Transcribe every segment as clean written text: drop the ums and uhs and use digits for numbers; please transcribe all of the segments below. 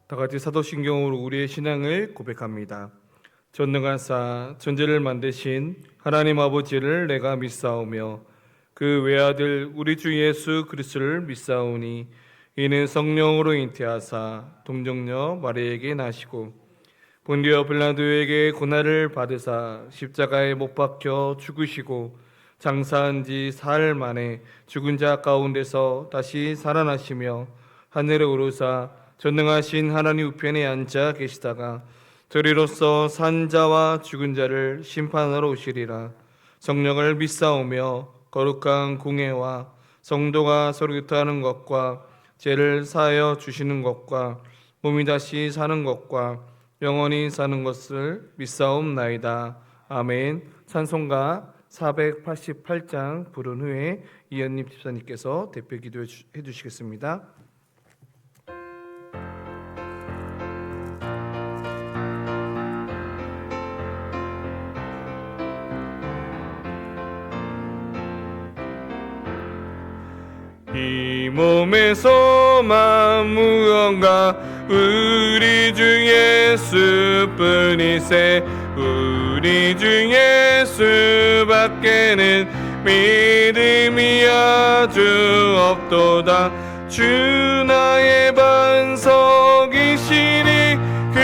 다 같이 사도신경으로 우리의 신앙을 고백합니다. 전능하사 천지를 만드신 하나님 아버지를 내가 믿사오며 그 외아들 우리 주 예수 그리스도를 믿사오니 이는 성령으로 잉태하사 동정녀 마리아에게 나시고 본디오 빌라도에게 고난을 받으사 십자가에 못 박혀 죽으시고 장사한 지 사흘 만에 죽은 자 가운데서 다시 살아나시며 하늘에 오르사 전능하신 하나님 우편에 앉아 계시다가 저리로서 산 자와 죽은 자를 심판하러 오시리라. 성령을 믿사오며 거룩한 공회와 성도가 서로 교통하는 것과 죄를 사하여 주시는 것과 몸이 다시 사는 것과 영원히 사는 것을 믿사옵나이다. 아멘. 찬송가 488장 부른 후에 이현님 집사님께서 대표 기도해 주시겠습니다. 이 몸에서 무언가 우리 주 예수뿐이세 우리 주 예수밖에는 믿음이 아주 없도다. 주 나의 반석이시니 그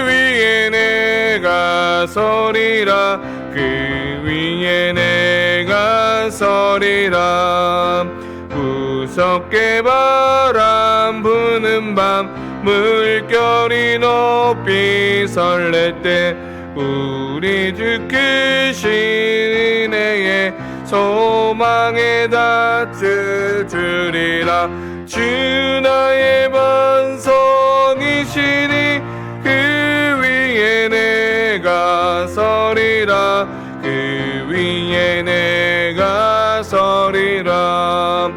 위에 내가 서리라. 그 위에 내가 서리라. 무섭게 바람 부는 밤 물결이 높이 설렐 때 우리 주 크신 은혜에 소망에 닿을 줄이라. 주 나의 반석이시니 그 위에 내가 서리라. 그 위에 내가 서리라.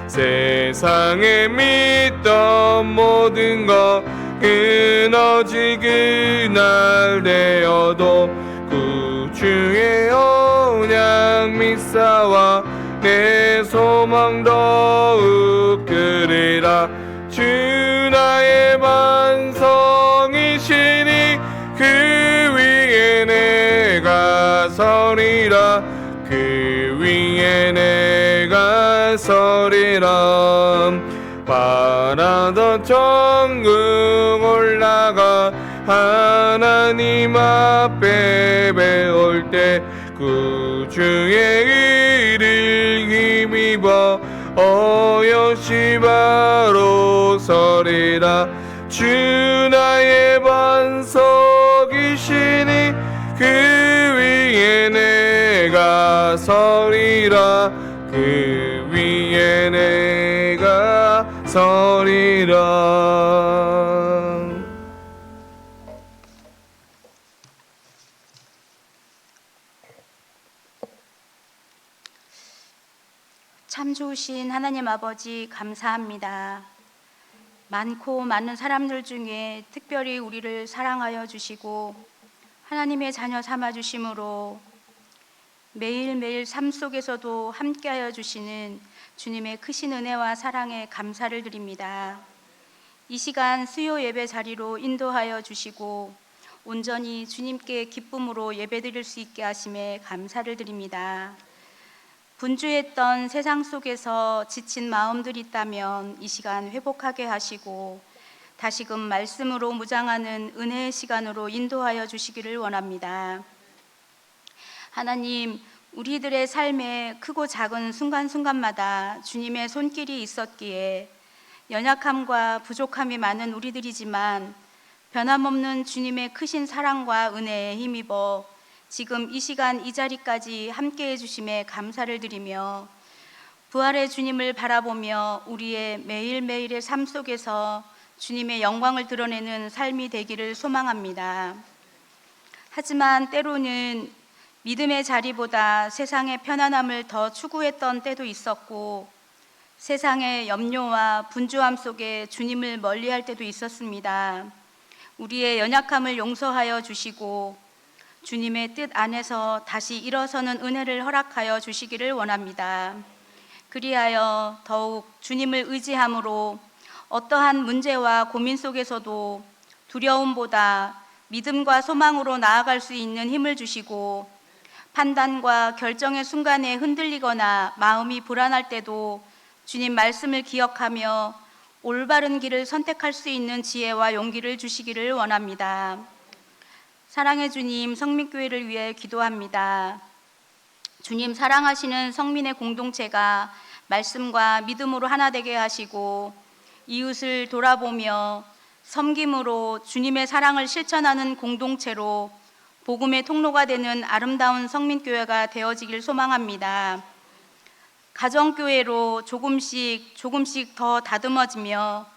세상에 믿던 모든 것 끊어지 그날 되어도 구주의 언약 믿사와 내 소망 더욱 그리라. 주 나의 반석이시니 그 위에 내가 서리라. 그 위에 내가 서리라. 바라던 천국 올라가 하나님 앞에 배울 때 구주의 의를 힘입어 어여시 바로 서리라. 주 나의 반석이시니 그 위에 내가 서리라. 그 위에 내가 서리라. 참 좋으신 하나님 아버지 감사합니다. 많고 많은 사람들 중에 특별히 우리를 사랑하여 주시고 하나님의 자녀 삼아 주심으로 매일매일 삶 속에서도 함께하여 주시는 주님의 크신 은혜와 사랑에 감사를 드립니다. 이 시간 수요 예배 자리로 인도하여 주시고 온전히 주님께 기쁨으로 예배드릴 수 있게 하심에 감사를 드립니다. 분주했던 세상 속에서 지친 마음들이 있다면 이 시간 회복하게 하시고 다시금 말씀으로 무장하는 은혜의 시간으로 인도하여 주시기를 원합니다. 하나님, 우리들의 삶에 크고 작은 순간순간마다 주님의 손길이 있었기에 연약함과 부족함이 많은 우리들이지만 변함없는 주님의 크신 사랑과 은혜에 힘입어 지금 이 시간 이 자리까지 함께해 주심에 감사를 드리며 부활의 주님을 바라보며 우리의 매일매일의 삶 속에서 주님의 영광을 드러내는 삶이 되기를 소망합니다. 하지만 때로는 믿음의 자리보다 세상의 편안함을 더 추구했던 때도 있었고 세상의 염려와 분주함 속에 주님을 멀리할 때도 있었습니다. 우리의 연약함을 용서하여 주시고 주님의 뜻 안에서 다시 일어서는 은혜를 허락하여 주시기를 원합니다. 그리하여 더욱 주님을 의지함으로 어떠한 문제와 고민 속에서도 두려움보다 믿음과 소망으로 나아갈 수 있는 힘을 주시고, 판단과 결정의 순간에 흔들리거나 마음이 불안할 때도 주님 말씀을 기억하며 올바른 길을 선택할 수 있는 지혜와 용기를 주시기를 원합니다. 사랑의 주님, 성민교회를 위해 기도합니다. 주님, 사랑하시는 성민의 공동체가 말씀과 믿음으로 하나 되게 하시고, 이웃을 돌아보며 섬김으로 주님의 사랑을 실천하는 공동체로 복음의 통로가 되는 아름다운 성민교회가 되어지길 소망합니다. 가정교회로 조금씩 더 다듬어지며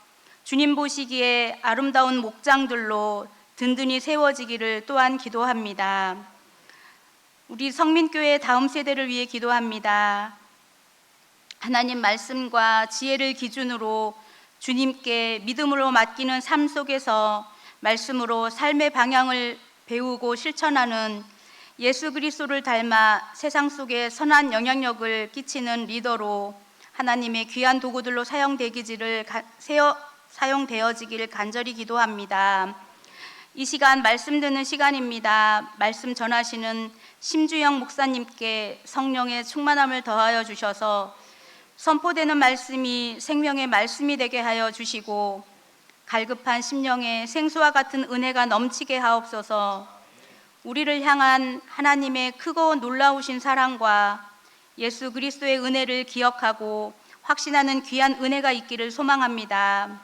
주님 보시기에 아름다운 목장들로 든든히 세워지기를 또한 기도합니다. 우리 성민교회 다음 세대를 위해 기도합니다. 하나님 말씀과 지혜를 기준으로 주님께 믿음으로 맡기는 삶 속에서 말씀으로 삶의 방향을 배우고 실천하는 예수 그리스도를 닮아 세상 속에 선한 영향력을 끼치는 리더로 하나님의 귀한 도구들로 사용되어지기를 간절히 기도합니다. 이 시간 말씀 듣는 시간입니다. 말씀 전하시는 심주영 목사님께 성령의 충만함을 더하여 주셔서 선포되는 말씀이 생명의 말씀이 되게 하여 주시고, 갈급한 심령에 생수와 같은 은혜가 넘치게 하옵소서. 우리를 향한 하나님의 크고 놀라우신 사랑과 예수 그리스도의 은혜를 기억하고 확신하는 귀한 은혜가 있기를 소망합니다.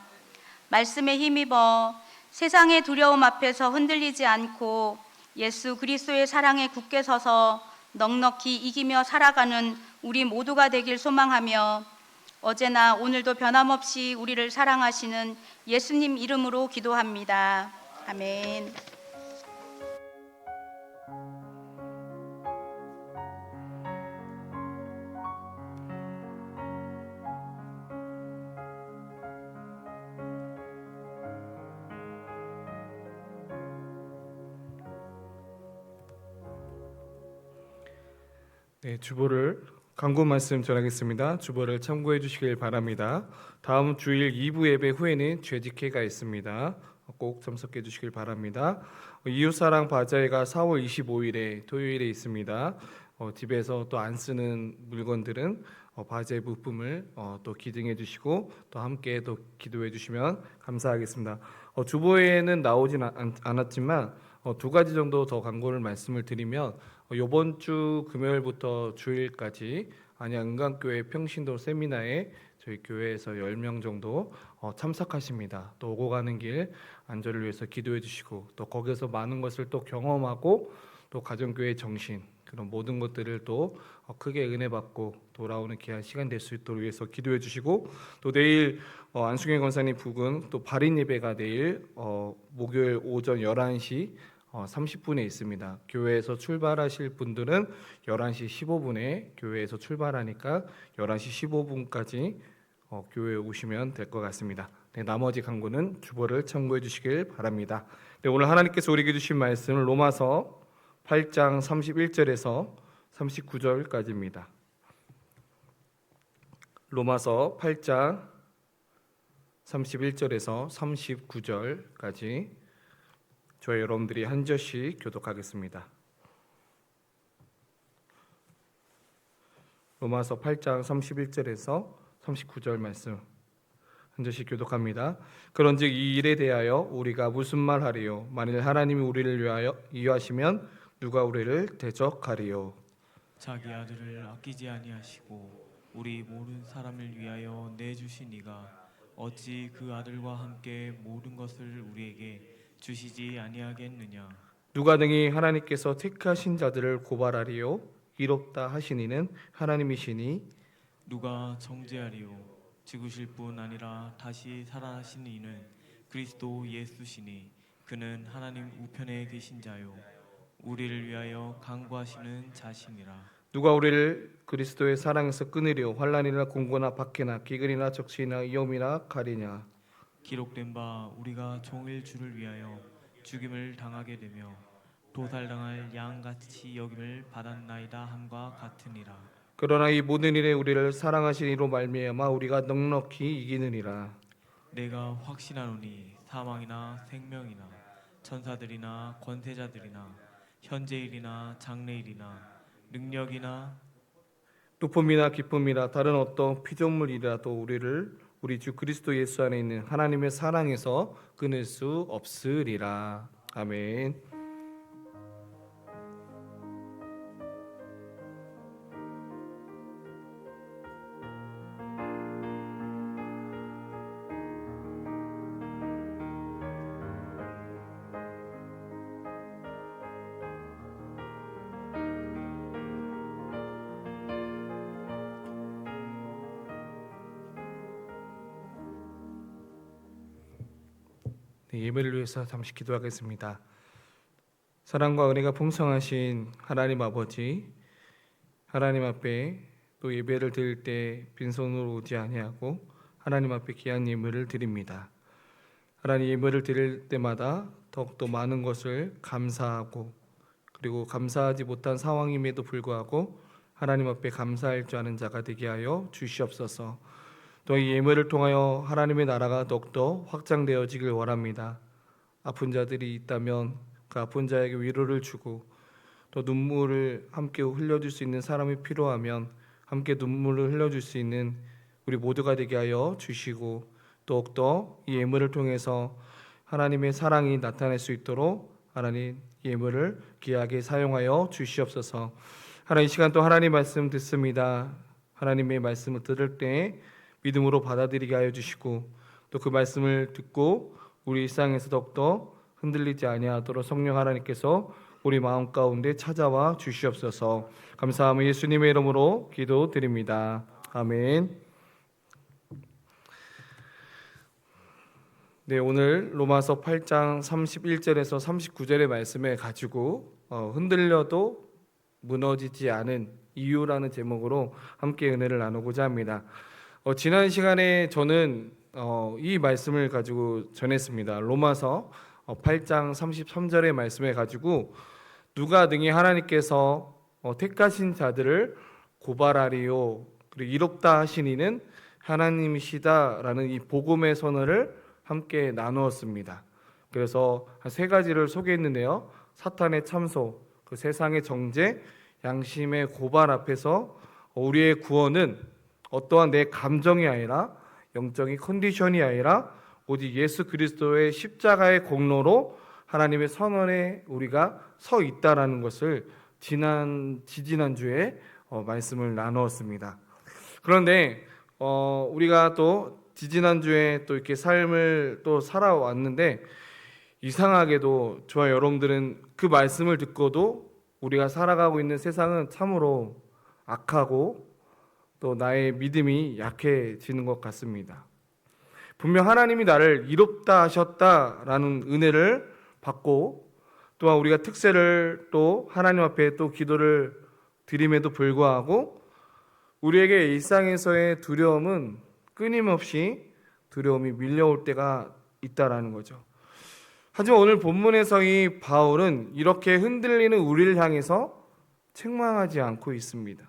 말씀에 힘입어 세상의 두려움 앞에서 흔들리지 않고 예수 그리스도의 사랑에 굳게 서서 넉넉히 이기며 살아가는 우리 모두가 되길 소망하며, 어제나 오늘도 변함없이 우리를 사랑하시는 예수님 이름으로 기도합니다. 아멘. 네, 주보를 간구 말씀 전하겠습니다. 주보를 참고해 주시길 바랍니다. 다음 주일 2부 예배 후에는 죄직회가 있습니다. 꼭 참석해 주시길 바랍니다. 이웃사랑 바자회가 4월 25일에 토요일에 있습니다. 집에서 또 안 쓰는 물건들은 바자회 부품을 또 기증해 주시고 또 함께 또 기도해 주시면 감사하겠습니다. 주보에는 나오진 않았지만 두 가지 정도 더 광고를 말씀을 드리면, 이번 주 금요일부터 주일까지 안양은강교회 평신도 세미나에 저희 교회에서 10명 정도 참석하십니다. 또 오고 가는 길 안전을 위해서 기도해 주시고, 또 거기서 많은 것을 또 경험하고 또 가정교회 정신, 그런 모든 것들을 또 크게 은혜 받고 돌아오는 귀한 시간 될 수 있도록 위해서 기도해 주시고, 또 내일 안승현 권사님 부근 또 발인 예배가 내일 목요일 오전 11시 30분에 있습니다. 교회에서 출발하실 분들은 11시 15분에 교회에서 출발하니까 11시 15분까지 교회에 오시면 될 것 같습니다. 네, 나머지 광고는 주보를 참고해 주시길 바랍니다. 네, 오늘 하나님께서 우리에게 주신 말씀은 로마서 8장 31절에서 39절까지입니다. 로마서 8장 31절에서 39절까지 저희 여러분들이 한 절씩 교독하겠습니다. 로마서 8장 31절에서 39절 말씀 한 절씩 교독합니다. 그런즉 이 일에 대하여 우리가 무슨 말하리요? 만일 하나님이 우리를 위하여 이유하시면 누가 우리를 대적하리요? 자기 아들을 아끼지 아니하시고 우리 모든 사람을 위하여 내주신 이가 어찌 그 아들과 함께 모든 것을 우리에게 주시지 아니하겠느냐? 누가 능히 하나님께서 택하신 자들을 고발하리요? 이롭다 하신 이는 하나님이시니 누가 정죄하리요? 죽으실 뿐 아니라 다시 살아나신 이는 그리스도 예수시니 그는 하나님 우편에 계신 자요 우리를 위하여 간구하시는 자신이라. 누가 우리를 그리스도의 사랑에서 끊으리요? 환난이나 공고나 박해나 기근이나 적시나 위험이나 가리냐? 기록된 바 우리가 종일 주를 위하여 죽임을 당하게 되며 도살당할 양같이 여김을 받았나이다 함과 같으니라. 그러나 이 모든 일에 우리를 사랑하신 이로 말미암아 우리가 넉넉히 이기느니라. 내가 확신하노니 사망이나 생명이나 천사들이나 권세자들이나 현재일이나 장래일이나 능력이나 높음이나 기쁨이나 다른 어떤 피조물이라도 우리 주 그리스도 예수 안에 있는 하나님의 사랑에서 끊을 수 없으리라. 아멘. 네, 예배를 위해서 잠시 기도하겠습니다. 사랑과 은혜가 풍성하신 하나님 아버지, 하나님 앞에 또 예배를 드릴 때 빈손으로 오지 아니하고 하나님 앞에 귀한 예물을 드립니다. 하나님 예물을 드릴 때마다 더욱더 많은 것을 감사하고 그리고 감사하지 못한 상황임에도 불구하고 하나님 앞에 감사할 줄 아는 자가 되게 하여 주시옵소서. 또 이 예물을 통하여 하나님의 나라가 더욱더 확장되어지길 원합니다. 아픈 자들이 있다면 그 아픈 자에게 위로를 주고 또 눈물을 함께 흘려줄 수 있는 사람이 필요하면 함께 눈물을 흘려줄 수 있는 우리 모두가 되게 하여 주시고 더욱더 이 예물을 통해서 하나님의 사랑이 나타날 수 있도록 하나님 예물을 귀하게 사용하여 주시옵소서. 하나님 이 시간 또 하나님 말씀 듣습니다. 하나님의 말씀을 들을 때 믿음으로 받아들이게 하여 주시고 또 그 말씀을 듣고 우리 일상에서 더욱더 흔들리지 아니하도록 성령 하나님께서 우리 마음 가운데 찾아와 주시옵소서. 감사하며 예수님의 이름으로 기도드립니다. 아멘. 네, 오늘 로마서 8장 31절에서 39절의 말씀을 가지고 흔들려도 무너지지 않은 이유라는 제목으로 함께 은혜를 나누고자 합니다. 지난 시간에 저는 이 말씀을 가지고 전했습니다. 로마서 8장 33절의 말씀을 가지고 누가 능히 하나님께서 택하신 자들을 고발하리요 그리고 이롭다 하신 이는 하나님이시다라는 이 복음의 선언을 함께 나누었습니다. 그래서 한 세 가지를 소개했는데요. 사탄의 참소, 그 세상의 정죄, 양심의 고발 앞에서 우리의 구원은 어떠한 내 감정이 아니라 영적인 컨디션이 아니라 오직 예수 그리스도의 십자가의 공로로 하나님의 선언에 우리가 서 있다라는 것을 지지난주에 말씀을 나누었습니다. 그런데 우리가 또 지지난주에 또 이렇게 삶을 또 살아왔는데 이상하게도 저와 여러분들은 그 말씀을 듣고도 우리가 살아가고 있는 세상은 참으로 악하고 또 나의 믿음이 약해지는 것 같습니다. 분명 하나님이 나를 이롭다 하셨다라는 은혜를 받고 또한 우리가 특세를 또 하나님 앞에 또 기도를 드림에도 불구하고 우리에게 일상에서의 두려움은 끊임없이 두려움이 밀려올 때가 있다라는 거죠. 하지만 오늘 본문에서 이 바울은 이렇게 흔들리는 우리를 향해서 책망하지 않고 있습니다.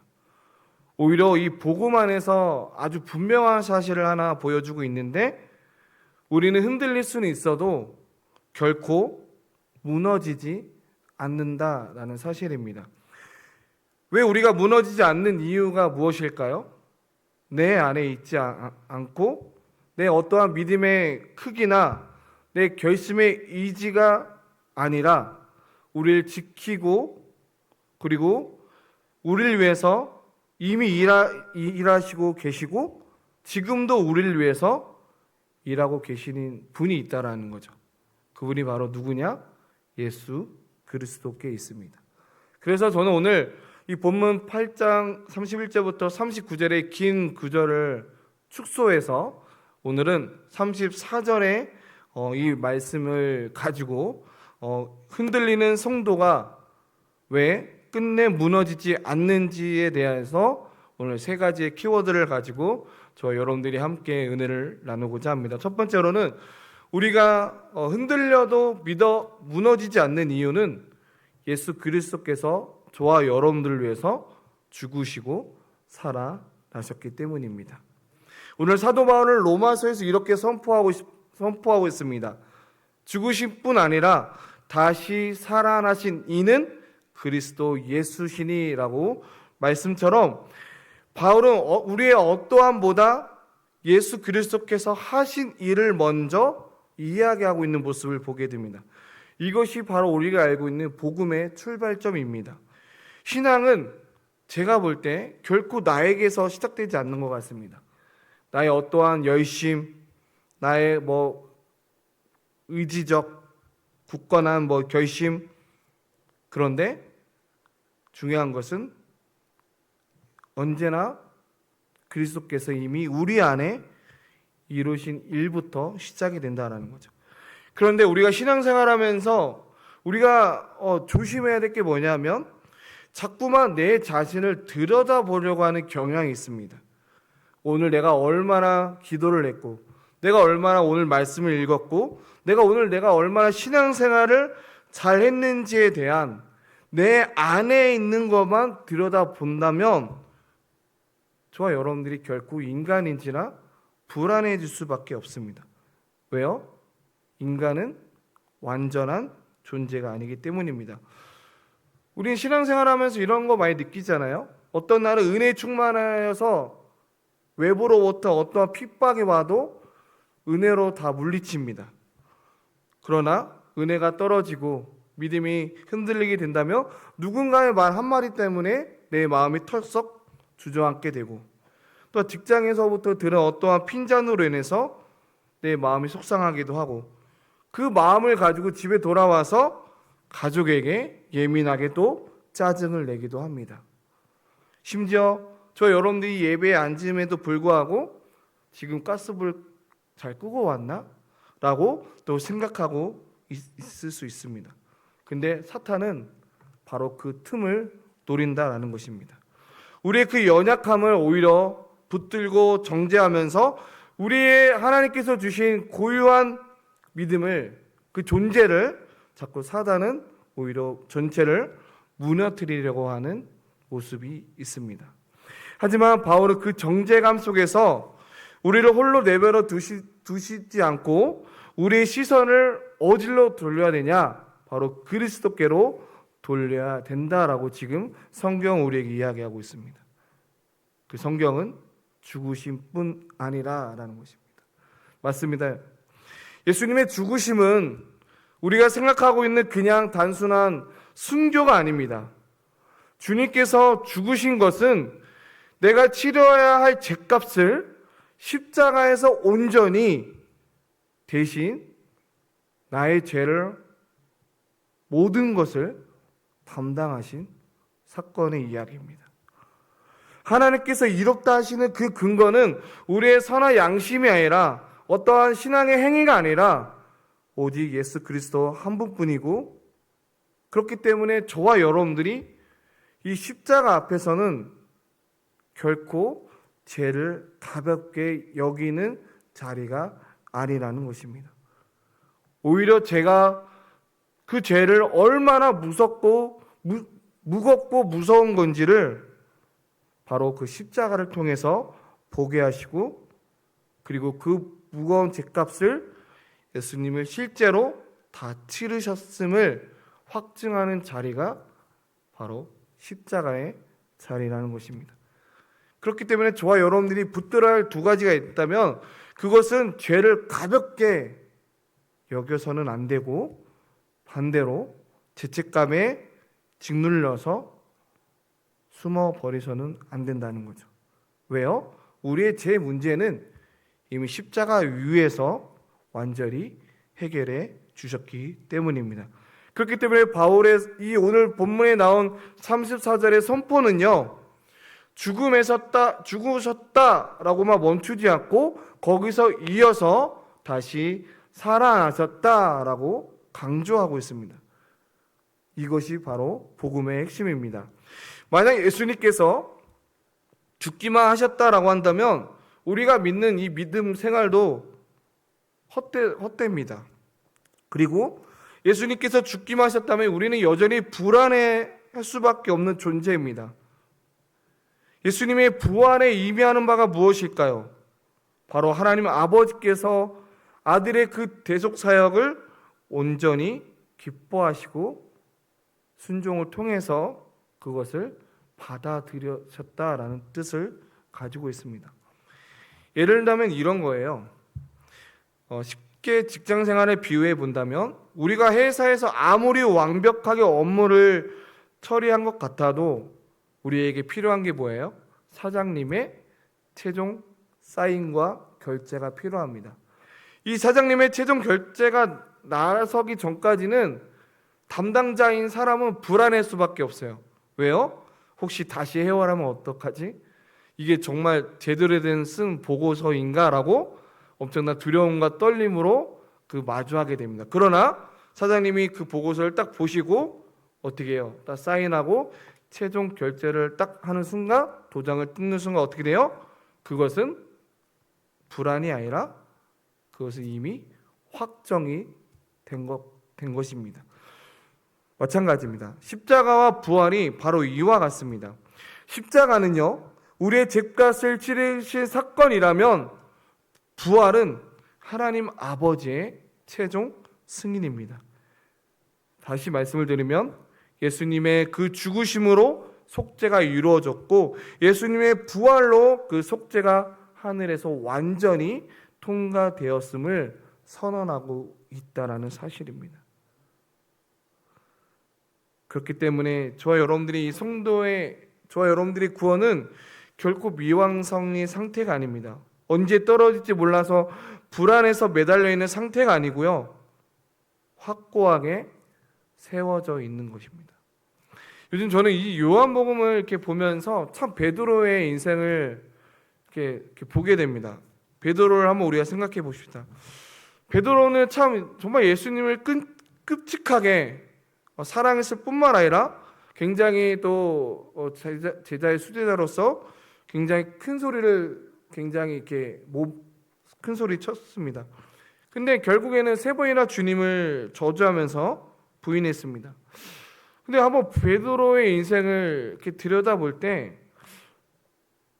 오히려 이 복음 안에서 아주 분명한 사실을 하나 보여주고 있는데 우리는 흔들릴 수는 있어도 결코 무너지지 않는다라는 사실입니다. 왜 우리가 무너지지 않는 이유가 무엇일까요? 내 안에 있지 않고 내 어떠한 믿음의 크기나 내 결심의 의지가 아니라 우리를 지키고 그리고 우리를 위해서 이미 일하시고 계시고 지금도 우리를 위해서 일하고 계시는 분이 있다라는 거죠. 그분이 바로 누구냐? 예수 그리스도께 있습니다. 그래서 저는 오늘 이 본문 8장 31절부터 39절의 긴 구절을 축소해서 오늘은 34절의 이 말씀을 가지고 흔들리는 성도가 왜 끝내 무너지지 않는지에 대해서 오늘 세 가지의 키워드를 가지고 저와 여러분들이 함께 은혜를 나누고자 합니다. 첫 번째로는 우리가 흔들려도 무너지지 않는 이유는 예수 그리스도께서 저와 여러분들을 위해서 죽으시고 살아나셨기 때문입니다. 오늘 사도 바울은 로마서에서 이렇게 선포하고 있습니다. 죽으신 뿐 아니라 다시 살아나신 이는 그리스도 예수시니라고 말씀처럼 바울은 우리의 어떠함보다 예수 그리스도께서 하신 일을 먼저 이야기하고 있는 모습을 보게 됩니다. 이것이 바로 우리가 알고 있는 복음의 출발점입니다. 신앙은 제가 볼 때 결코 나에게서 시작되지 않는 것 같습니다. 나의 어떠한 열심, 나의 의지적 굳건한 결심, 그런데 중요한 것은 언제나 그리스도께서 이미 우리 안에 이루신 일부터 시작이 된다는 거죠. 그런데 우리가 신앙생활하면서 우리가 조심해야 될 게 뭐냐면 자꾸만 내 자신을 들여다보려고 하는 경향이 있습니다. 오늘 내가 얼마나 기도를 했고, 내가 얼마나 오늘 말씀을 읽었고, 내가 얼마나 신앙생활을 잘 했는지에 대한 내 안에 있는 것만 들여다본다면 저와 여러분들이 결코 인간인지나 불안해질 수밖에 없습니다. 왜요? 인간은 완전한 존재가 아니기 때문입니다. 우리는 신앙생활하면서 이런 거 많이 느끼잖아요. 어떤 날은 은혜에 충만하여서 외부로부터 어떠한 핍박이 와도 은혜로 다 물리칩니다. 그러나 은혜가 떨어지고 믿음이 흔들리게 된다면 누군가의 말 한마디 때문에 내 마음이 털썩 주저앉게 되고, 또 직장에서부터 들은 어떠한 핀잔으로 인해서 내 마음이 속상하기도 하고, 그 마음을 가지고 집에 돌아와서 가족에게 예민하게 또 짜증을 내기도 합니다. 심지어 저 여러분들이 예배에 앉음에도 불구하고 지금 가스불 잘 끄고 왔나? 라고 또 생각하고 있을 수 있습니다. 근데 사탄은 바로 그 틈을 노린다라는 것입니다. 우리의 그 연약함을 오히려 붙들고 정죄하면서 우리의 하나님께서 주신 고유한 믿음을, 그 존재를 자꾸 사단은 오히려 전체를 무너뜨리려고 하는 모습이 있습니다. 하지만 바울은 그 정죄감 속에서 우리를 홀로 내버려 두시지 않고 우리의 시선을 어디로 돌려야 되냐? 바로 그리스도께로 돌려야 된다라고 지금 성경은 우리에게 이야기하고 있습니다. 그 성경은 죽으심 뿐 아니라라는 것입니다. 맞습니다. 예수님의 죽으심은 우리가 생각하고 있는 그냥 단순한 순교가 아닙니다. 주님께서 죽으신 것은 내가 치러야 할 죗값을 십자가에서 온전히 대신 나의 죄를 모든 것을 담당하신 사건의 이야기입니다. 하나님께서 이롭다 하시는 그 근거는 우리의 선한 양심이 아니라 어떠한 신앙의 행위가 아니라 오직 예수 그리스도 한 분뿐이고, 그렇기 때문에 저와 여러분들이 이 십자가 앞에서는 결코 죄를 가볍게 여기는 자리가 아니라는 것입니다. 오히려 제가 그 죄를 얼마나 무겁고 무서운 건지를 바로 그 십자가를 통해서 보게 하시고, 그리고 그 무거운 죄값을 예수님을 실제로 다 치르셨음을 확증하는 자리가 바로 십자가의 자리라는 것입니다. 그렇기 때문에 저와 여러분들이 붙들어야 할 두 가지가 있다면 그것은 죄를 가볍게 여겨서는 안 되고, 반대로 죄책감에 짓눌려서 숨어버리서는 안 된다는 거죠. 왜요? 우리의 죄 문제는 이미 십자가 위에서 완전히 해결해 주셨기 때문입니다. 그렇기 때문에 바울의 이 오늘 본문에 나온 34절의 선포는요, 죽으셨다라고만 멈추지 않고 거기서 이어서 다시 살아나셨다라고 강조하고 있습니다. 이것이 바로 복음의 핵심입니다. 만약 예수님께서 죽기만 하셨다라고 한다면 우리가 믿는 이 믿음 생활도 헛됩니다. 그리고 예수님께서 죽기만 하셨다면 우리는 여전히 불안해할 수밖에 없는 존재입니다. 예수님의 부활에 의미하는 바가 무엇일까요? 바로 하나님 아버지께서 아들의 그 대속 사역을 온전히 기뻐하시고 순종을 통해서 그것을 받아들여셨다라는 뜻을 가지고 있습니다. 예를 들면 이런 거예요. 쉽게 직장 생활에 비유해 본다면 우리가 회사에서 아무리 완벽하게 업무를 처리한 것 같아도 우리에게 필요한 게 뭐예요? 사장님의 최종 사인과 결제가 필요합니다. 이 사장님의 최종 결제가 나서기 전까지는 담당자인 사람은 불안할 수밖에 없어요. 왜요? 혹시 다시 해와라면 어떡하지? 이게 정말 제대로 된 쓴 보고서인가? 라고 엄청난 두려움과 떨림으로 마주하게 됩니다. 그러나 사장님이 그 보고서를 딱 보시고 어떻게 해요? 딱 사인하고 최종 결제를 딱 하는 순간, 도장을 뜯는 순간 어떻게 돼요? 그것은 불안이 아니라 그것은 이미 확정이 된 것입니다. 마찬가지입니다. 십자가와 부활이 바로 이와 같습니다. 십자가는요, 우리의 죄값을 치르신 사건이라면 부활은 하나님 아버지의 최종 승인입니다. 다시 말씀을 드리면 예수님의 그 죽으심으로 속죄가 이루어졌고 예수님의 부활로 그 속죄가 하늘에서 완전히 통과되었음을 선언하고 있다라는 사실입니다. 그렇기 때문에 저와 여러분들이 구원은 결코 미완성의 상태가 아닙니다. 언제 떨어질지 몰라서 불안해서 매달려 있는 상태가 아니고요. 확고하게 세워져 있는 것입니다. 요즘 저는 이 요한복음을 이렇게 보면서 참 베드로의 인생을 이렇게 보게 됩니다. 베드로를 한번 우리가 생각해 봅시다. 베드로는 참 정말 예수님을 끔찍하게 사랑했을 뿐만 아니라 굉장히 또 제자의 수제자로서 굉장히 큰 소리 쳤습니다. 근데 결국에는 3번이나 주님을 저주하면서 부인했습니다. 근데 한번 베드로의 인생을 이렇게 들여다볼 때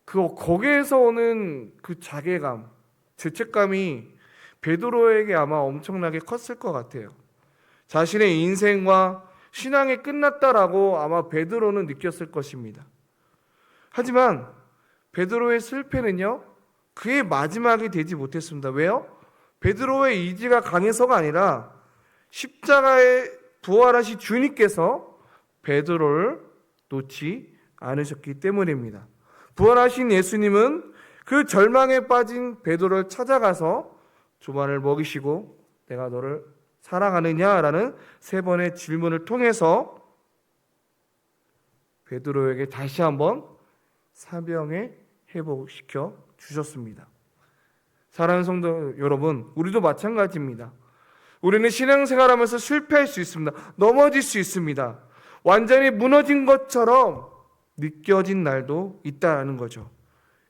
거기에서 오는 그 자괴감, 죄책감이 베드로에게 아마 엄청나게 컸을 것 같아요. 자신의 인생과 신앙이 끝났다라고 아마 베드로는 느꼈을 것입니다. 하지만 베드로의 실패는요, 그의 마지막이 되지 못했습니다. 왜요? 베드로의 의지가 강해서가 아니라 십자가에 부활하신 주님께서 베드로를 놓지 않으셨기 때문입니다. 부활하신 예수님은 그 절망에 빠진 베드로를 찾아가서 조반을 먹이시고 내가 너를 사랑하느냐라는 3번의 질문을 통해서 베드로에게 다시 한번 사명에 회복시켜 주셨습니다. 사랑하는 성도 여러분, 우리도 마찬가지입니다. 우리는 신앙생활하면서 실패할 수 있습니다. 넘어질 수 있습니다. 완전히 무너진 것처럼 느껴진 날도 있다는 거죠.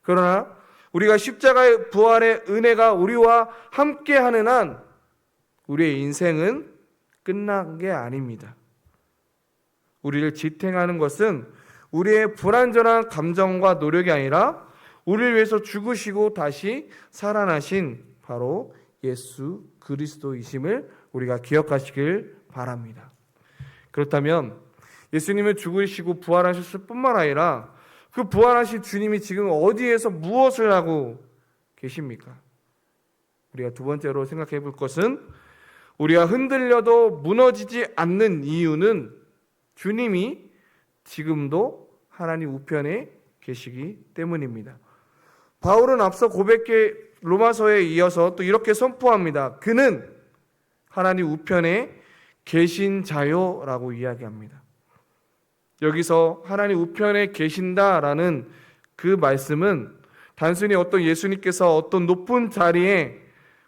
그러나 우리가 십자가의 부활의 은혜가 우리와 함께하는 한 우리의 인생은 끝난 게 아닙니다. 우리를 지탱하는 것은 우리의 불완전한 감정과 노력이 아니라 우리를 위해서 죽으시고 다시 살아나신 바로 예수 그리스도이심을 우리가 기억하시길 바랍니다. 그렇다면 예수님은 죽으시고 부활하셨을 뿐만 아니라 그 부활하신 주님이 지금 어디에서 무엇을 하고 계십니까? 우리가 두 번째로 생각해 볼 것은 우리가 흔들려도 무너지지 않는 이유는 주님이 지금도 하나님 우편에 계시기 때문입니다. 바울은 앞서 고백해 로마서에 이어서 또 이렇게 선포합니다. 그는 하나님 우편에 계신 자요라고 이야기합니다. 여기서 하나님 우편에 계신다라는 그 말씀은 단순히 어떤 예수님께서 어떤 높은 자리에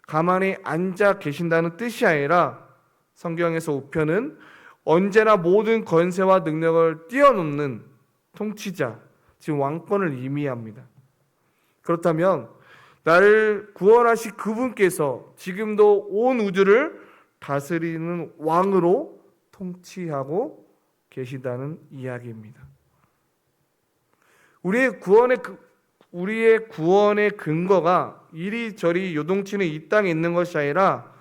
가만히 앉아 계신다는 뜻이 아니라 성경에서 우편은 언제나 모든 권세와 능력을 뛰어넘는 통치자, 지금 왕권을 의미합니다. 그렇다면 나를 구원하신 그분께서 지금도 온 우주를 다스리는 왕으로 통치하고 계시다는 이야기입니다. 우리의 우리의 구원의 근거가 이리저리 요동치는 이 땅에 있는 것이 아니라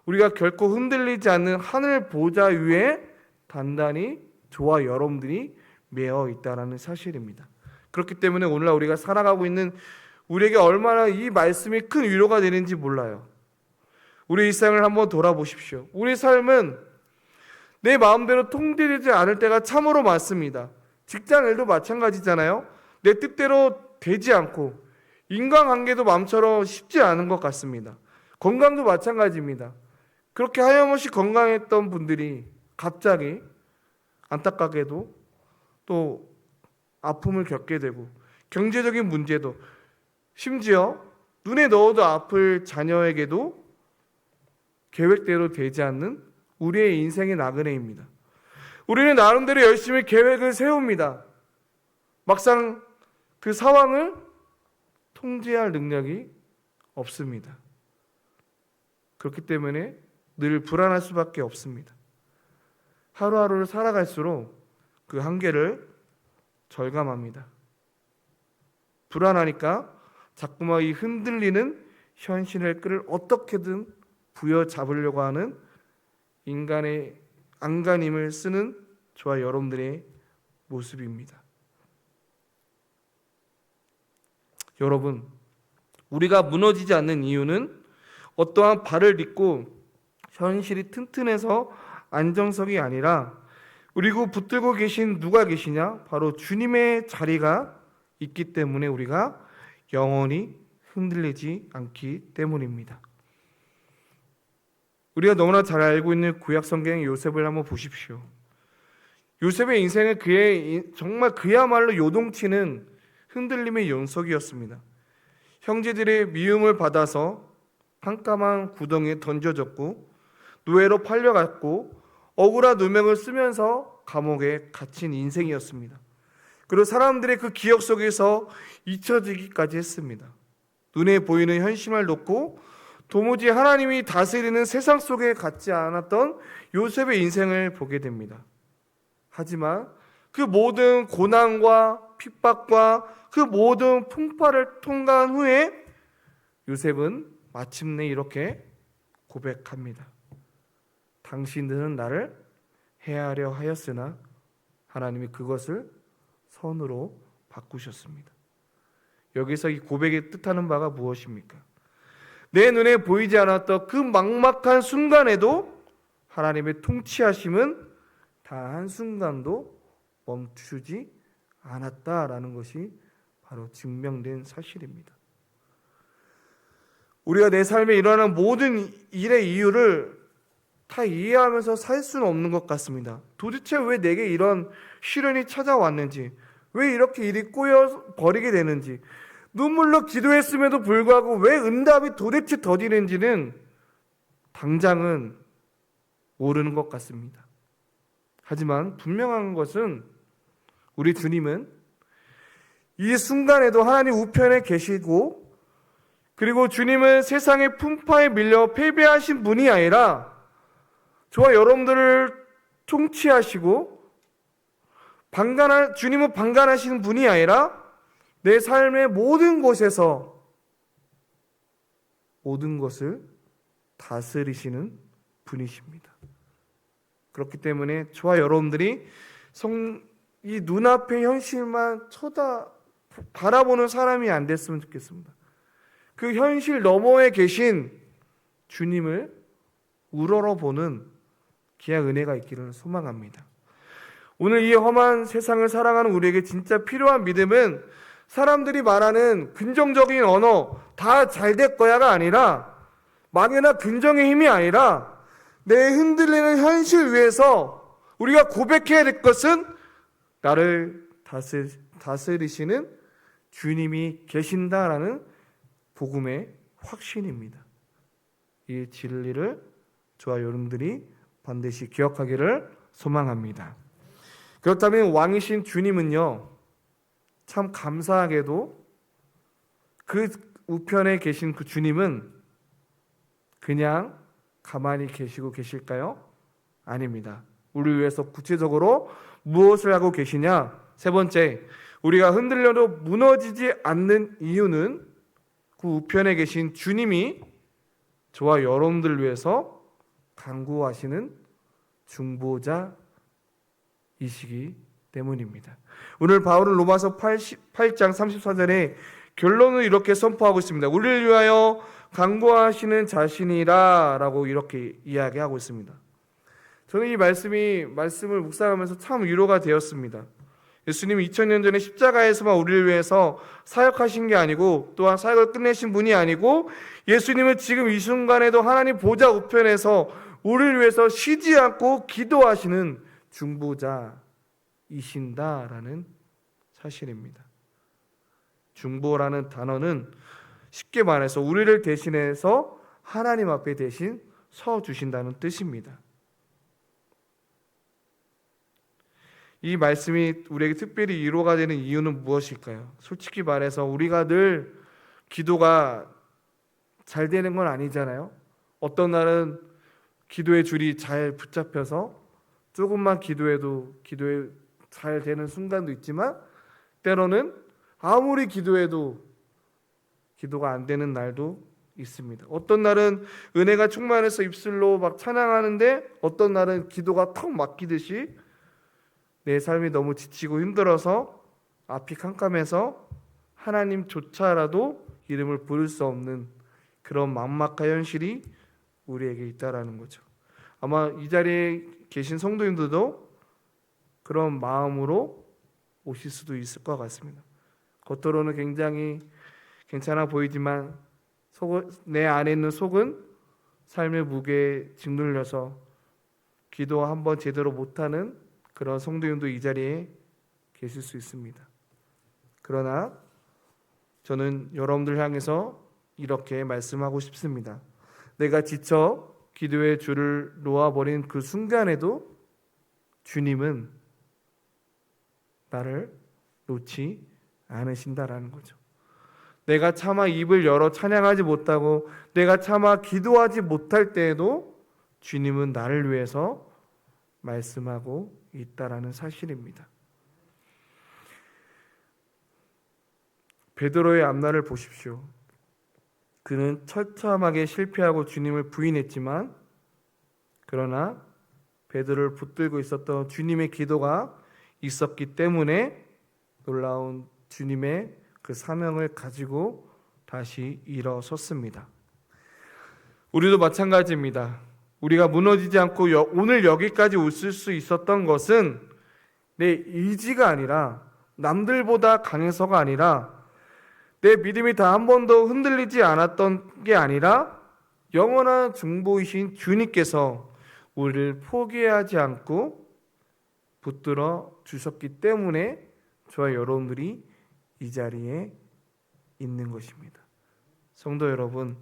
우리가 결코 흔들리지 않는 하늘 보좌 위에 단단히 저와 여러분들이 매어 있다는 사실입니다. 그렇기 때문에 오늘날 우리가 살아가고 있는 우리에게 얼마나 이 말씀이 큰 위로가 되는지 몰라요. 우리 일상을 한번 돌아보십시오. 우리 삶은 내 마음대로 통되지 않을 때가 참으로 많습니다. 직장일도 마찬가지잖아요. 내 뜻대로 되지 않고 인간관계도 마음처럼 쉽지 않은 것 같습니다. 건강도 마찬가지입니다. 그렇게 하염없이 건강했던 분들이 갑자기 안타깝게도 또 아픔을 겪게 되고 경제적인 문제도 심지어 눈에 넣어도 아플 자녀에게도 계획대로 되지 않는 우리의 인생의 나그네입니다. 우리는 나름대로 열심히 계획을 세웁니다. 막상 그 상황을 통제할 능력이 없습니다. 그렇기 때문에 늘 불안할 수밖에 없습니다. 하루하루를 살아갈수록 그 한계를 절감합니다. 불안하니까 자꾸만 이 흔들리는 현실의 끈을 어떻게든 부여잡으려고 하는 인간의 안간힘을 쓰는 저와 여러분들의 모습입니다. 여러분, 우리가 무너지지 않는 이유는 어떠한 발을 딛고 현실이 튼튼해서 안정성이 아니라 그리고 붙들고 계신 누가 계시냐? 바로 주님의 자리가 있기 때문에 우리가 영원히 흔들리지 않기 때문입니다. 우리가 너무나 잘 알고 있는 구약 성경의 요셉을 한번 보십시오. 요셉의 인생은 정말 그야말로 요동치는 흔들림의 연속이었습니다. 형제들의 미움을 받아서 깜깜한 구덩이에 던져졌고 노예로 팔려갔고 억울한 누명을 쓰면서 감옥에 갇힌 인생이었습니다. 그리고 사람들의 그 기억 속에서 잊혀지기까지 했습니다. 눈에 보이는 현실을 놓고 도무지 하나님이 다스리는 세상 속에 갇지 않았던 요셉의 인생을 보게 됩니다. 하지만 그 모든 고난과 핍박과 그 모든 풍파를 통과한 후에 요셉은 마침내 이렇게 고백합니다. 당신들은 나를 해하려 하였으나 하나님이 그것을 선으로 바꾸셨습니다. 여기서 이 고백의 뜻하는 바가 무엇입니까? 내 눈에 보이지 않았던 그 막막한 순간에도 하나님의 통치하심은 단 한순간도 멈추지 않았다라는 것이 바로 증명된 사실입니다. 우리가 내 삶에 일어나는 모든 일의 이유를 다 이해하면서 살 수는 없는 것 같습니다. 도대체 왜 내게 이런 시련이 찾아왔는지, 왜 이렇게 일이 꼬여 버리게 되는지, 눈물로 기도했음에도 불구하고 왜 응답이 도대체 더디는지는 당장은 모르는 것 같습니다. 하지만 분명한 것은 우리 주님은 이 순간에도 하나님 우편에 계시고, 그리고 주님은 세상의 풍파에 밀려 패배하신 분이 아니라 저와 여러분들을 통치하시고 주님은 방관하시는 분이 아니라 내 삶의 모든 곳에서 모든 것을 다스리시는 분이십니다. 그렇기 때문에 저와 여러분들이 이 눈앞의 현실만 바라보는 사람이 안 됐으면 좋겠습니다. 그 현실 너머에 계신 주님을 우러러보는 귀한 은혜가 있기를 소망합니다. 오늘 이 험한 세상을 살아가는 우리에게 진짜 필요한 믿음은 사람들이 말하는 긍정적인 언어 다 잘 될 거야가 아니라, 망해나 긍정의 힘이 아니라 내 흔들리는 현실 위에서 우리가 고백해야 될 것은 나를 다스리시는 주님이 계신다라는 복음의 확신입니다. 이 진리를 저와 여러분들이 반드시 기억하기를 소망합니다. 그렇다면 왕이신 주님은요, 참 감사하게도 그 우편에 계신 그 주님은 그냥 가만히 계시고 계실까요? 아닙니다. 우리 위해서 구체적으로 무엇을 하고 계시냐? 세 번째, 우리가 흔들려도 무너지지 않는 이유는 그 우편에 계신 주님이 저와 여러분들 위해서 간구하시는 중보자이시기 때문입니다. 오늘 바울은 로마서 8장 34절에 결론을 이렇게 선포하고 있습니다. 우리를 위하여 간구하시는 자신이라 라고 이렇게 이야기하고 있습니다. 저는 이 말씀을 묵상하면서 참 위로가 되었습니다. 예수님이 2000년 전에 십자가에서만 우리를 위해서 사역하신 게 아니고, 또한 사역을 끝내신 분이 아니고, 예수님은 지금 이 순간에도 하나님 보좌 우편에서 우리를 위해서 쉬지 않고 기도하시는 중보자이신다라는 사실입니다. 중보라는 단어는 쉽게 말해서 우리를 대신해서 하나님 앞에 대신 서 주신다는 뜻입니다. 이 말씀이 우리에게 특별히 위로가 되는 이유는 무엇일까요? 솔직히 말해서 우리가 늘 기도가 잘 되는 건 아니잖아요. 어떤 날은 기도의 줄이 잘 붙잡혀서 조금만 기도해도 기도에 잘 되는 순간도 있지만, 때로는 아무리 기도해도 기도가 안 되는 날도 있습니다. 어떤 날은 은혜가 충만해서 입술로 막 찬양하는데, 어떤 날은 기도가 턱 막히듯이 내 삶이 너무 지치고 힘들어서 앞이 캄캄해서 하나님조차라도 이름을 부를 수 없는 그런 막막한 현실이 우리에게 있다라는 거죠. 아마 이 자리에 계신 성도님들도 그런 마음으로 오실 수도 있을 것 같습니다. 겉으로는 굉장히 괜찮아 보이지만 내 안에 있는 속은 삶의 무게에 짓눌려서 기도 한번 제대로 못하는 그런 성도님도 이 자리에 계실 수 있습니다. 그러나 저는 여러분들 향해서 이렇게 말씀하고 싶습니다. 내가 지쳐 기도의 줄을 놓아버린 그 순간에도 주님은 나를 놓지 않으신다라는 거죠. 내가 차마 입을 열어 찬양하지 못하고 내가 차마 기도하지 못할 때에도 주님은 나를 위해서 말씀하고 있다라는 사실입니다. 베드로의 앞날을 보십시오. 그는 처참하게 실패하고 주님을 부인했지만, 그러나 베드로를 붙들고 있었던 주님의 기도가 있었기 때문에 놀라운 주님의 그 사명을 가지고 다시 일어섰습니다. 우리도 마찬가지입니다. 우리가 무너지지 않고 오늘 여기까지 웃을 수 있었던 것은 내 의지가 아니라, 남들보다 강해서가 아니라, 내 믿음이 다 한 번도 흔들리지 않았던 게 아니라 영원한 중보이신 주님께서 우리를 포기하지 않고 붙들어 주셨기 때문에 저와 여러분들이 이 자리에 있는 것입니다. 성도 여러분,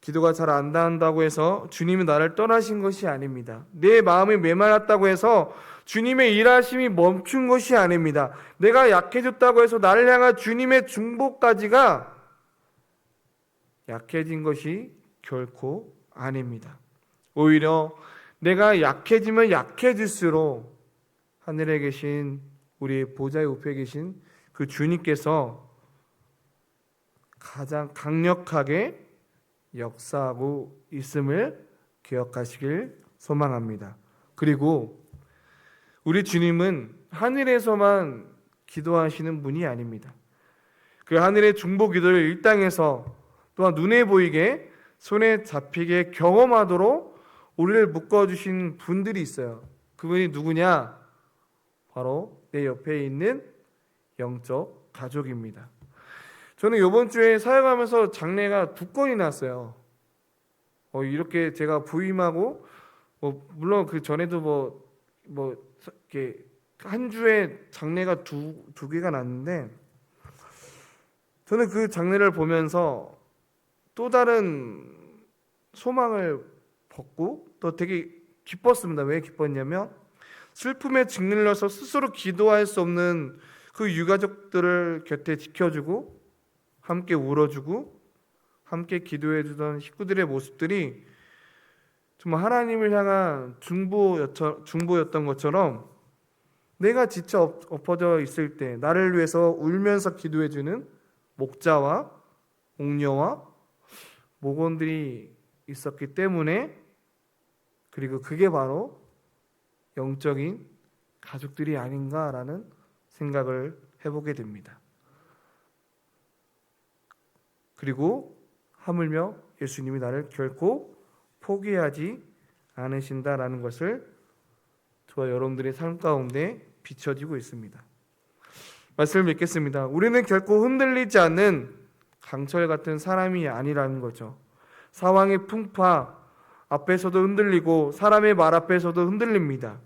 기도가 잘 안 닿는다고 해서 주님이 나를 떠나신 것이 아닙니다. 내 마음이 메말랐다고 해서 주님의 일하심이 멈춘 것이 아닙니다. 내가 약해졌다고 해서 나를 향한 주님의 중보까지가 약해진 것이 결코 아닙니다. 오히려 내가 약해지면 약해질수록 하늘에 계신 우리 보좌의 우편에 계신 그 주님께서 가장 강력하게 역사하고 있음을 기억하시길 소망합니다. 그리고 우리 주님은 하늘에서만 기도하시는 분이 아닙니다. 그 하늘의 중보 기도를 이 땅에서 또한 눈에 보이게 손에 잡히게 경험하도록 우리를 묶어주신 분들이 있어요. 그분이 누구냐? 바로 내 옆에 있는 영적 가족입니다. 저는 이번 주에 사역하면서 장례가 2건이 났어요. 이렇게 제가 부임하고, 물론 그 전에도 이렇게 한 주에 장례가 두 개가 났는데, 저는 그 장례를 보면서 또 다른 소망을 벗고 또 되게 기뻤습니다. 왜 기뻤냐면, 슬픔에 짓눌려서 스스로 기도할 수 없는 그 유가족들을 곁에 지켜주고 함께 울어주고 함께 기도해주던 식구들의 모습들이 정말 하나님을 향한 중보였던 것처럼 내가 지쳐 엎어져 있을 때 나를 위해서 울면서 기도해주는 목자와 옥녀와 목원들이 있었기 때문에, 그리고 그게 바로 영적인 가족들이 아닌가라는 생각을 해보게 됩니다. 그리고 하물며 예수님이 나를 결코 포기하지 않으신다라는 것을 저와 여러분들의 삶 가운데 비춰지고 있습니다. 말씀을 맺겠습니다. 우리는 결코 흔들리지 않는 강철 같은 사람이 아니라는 거죠. 상황의 풍파 앞에서도 흔들리고 사람의 말 앞에서도 흔들립니다.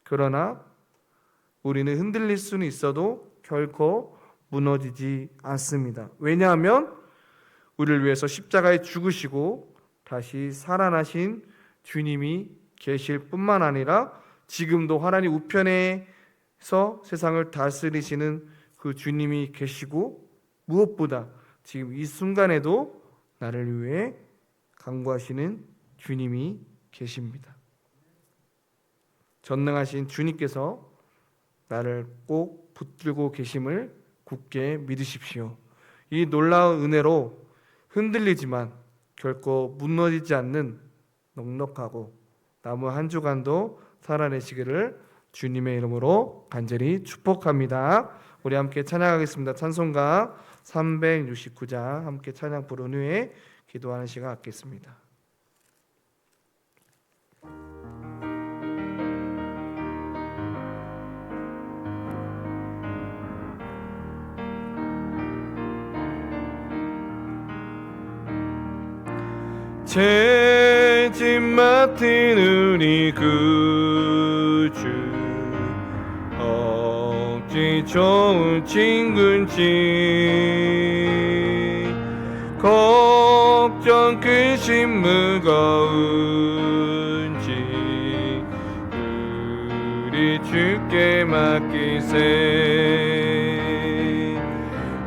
그러나 우리는 흔들릴 수는 있어도 결코 무너지지 않습니다. 왜냐하면 우리를 위해서 십자가에 죽으시고 다시 살아나신 주님이 계실 뿐만 아니라 지금도 하나님 우편에서 세상을 다스리시는 그 주님이 계시고, 무엇보다 지금 이 순간에도 나를 위해 간구하시는 주님이 계십니다. 전능하신 주님께서 나를 꼭 붙들고 계심을 굳게 믿으십시오. 이 놀라운 은혜로 흔들리지만 결코 무너지지 않는 넉넉하고 남은 한 주간도 살아내시기를 주님의 이름으로 간절히 축복합니다. 우리 함께 찬양하겠습니다. 찬송가 369장 함께 찬양 부른 후에 기도하는 시간 갖겠습니다. 죄짐 맡은 우리 구주, 어찌 좋은 친구인지, 걱정 근심 무거운지 우리 주께 맡기세.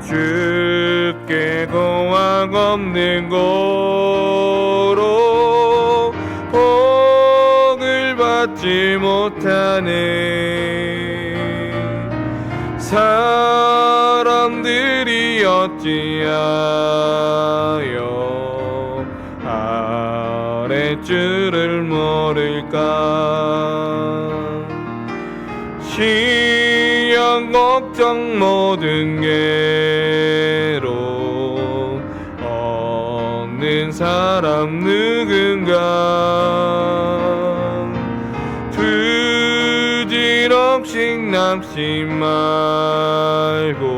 주께 공학 없는 고로 복을 받지 못하네. 사람들이 어찌하여 아랫줄을 모를까. 시험 걱정 모든 괴로움 없는 사람 누군가. 부질없이 낙심 말고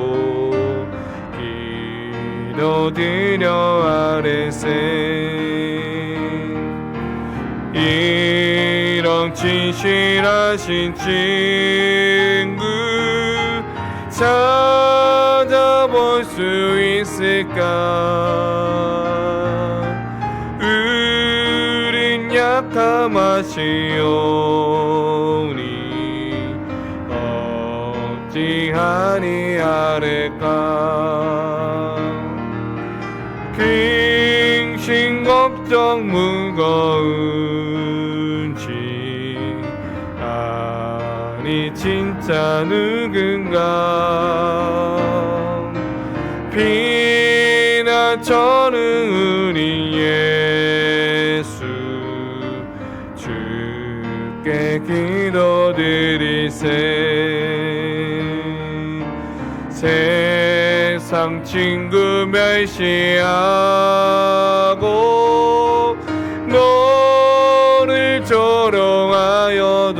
기도드려 아뢰세. 이런 진실하신 친구 찾아볼 수 있을까. 우린 약함하시오니 어찌하니 아뢰까. 근심 걱정 무거운지 아니 진짜 누군가. 비난처는 우리 예수 주께 기도드리세. 세상 친구 멸시하고 너를 조롱하여도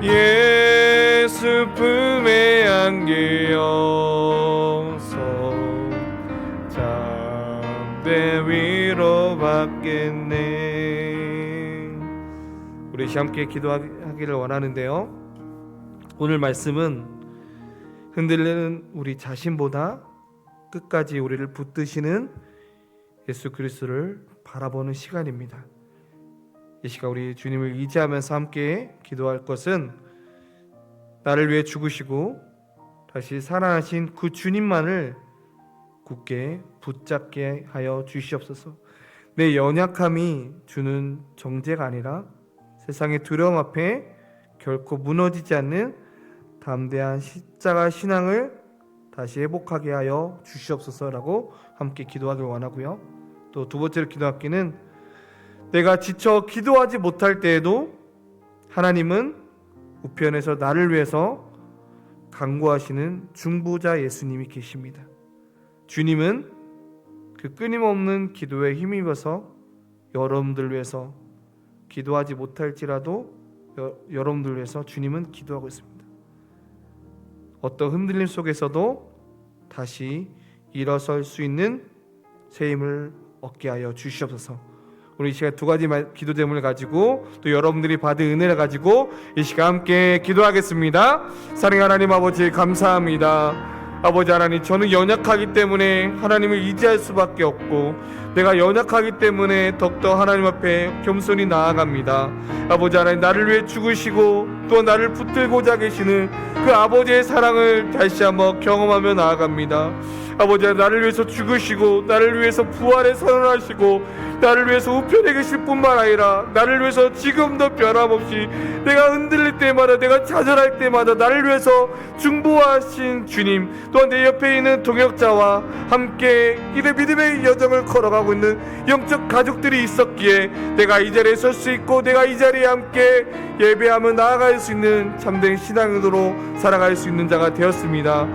예수 품에 안기어서 잠대 위로받겠네. 우리 함께 기도하기를 원하는데요, 오늘 말씀은 흔들리는 우리 자신보다 끝까지 우리를 붙드시는 예수 그리스도를 바라보는 시간입니다. 이 시간 우리 주님을 의지하면서 함께 기도할 것은 나를 위해 죽으시고 다시 살아나신 그 주님만을 굳게 붙잡게 하여 주시옵소서. 내 연약함이 주는 정죄가 아니라 세상의 두려움 앞에 결코 무너지지 않는 담대한 십자가 신앙을 다시 회복하게 하여 주시옵소서라고 함께 기도하길 원하고요. 또 두 번째로 기도하기는 내가 지쳐 기도하지 못할 때에도 하나님은 우편에서 나를 위해서 간구하시는 중보자 예수님이 계십니다. 주님은 그 끊임없는 기도에 힘입어서 여러분들 위해서 기도하지 못할지라도 여러분들 위해서 주님은 기도하고 있습니다. 어떤 흔들림 속에서도 다시 일어설 수 있는 새 힘을 얻게 하여 주시옵소서. 우리 이 시간 두 가지 기도 제목을 가지고 또 여러분들이 받은 은혜를 가지고 이 시간 함께 기도하겠습니다. 사랑의 하나님 아버지 감사합니다. 아버지 하나님, 저는 연약하기 때문에 하나님을 의지할 수밖에 없고 내가 연약하기 때문에 더욱더 하나님 앞에 겸손히 나아갑니다. 아버지 하나님, 나를 위해 죽으시고 또 나를 붙들고자 계시는 그 아버지의 사랑을 다시 한번 경험하며 나아갑니다. 아버지 하나님, 나를 위해서 죽으시고 나를 위해서 부활에 선언하시고 나를 위해서 우편에 계실 뿐만 아니라 나를 위해서 지금도 변함없이 내가 흔들릴 때마다, 내가 좌절할 때마다 나를 위해서 중보하신 주님, 또한 내 옆에 있는 동역자와 함께 이래 믿음의 여정을 걸어가고 있는 영적 가족들이 있었기에 내가 이 자리에 설 수 있고 내가 이 자리에 함께 예배하며 나아갈 수 있는 참된 신앙으로 살아갈 수 있는 자가 되었습니다.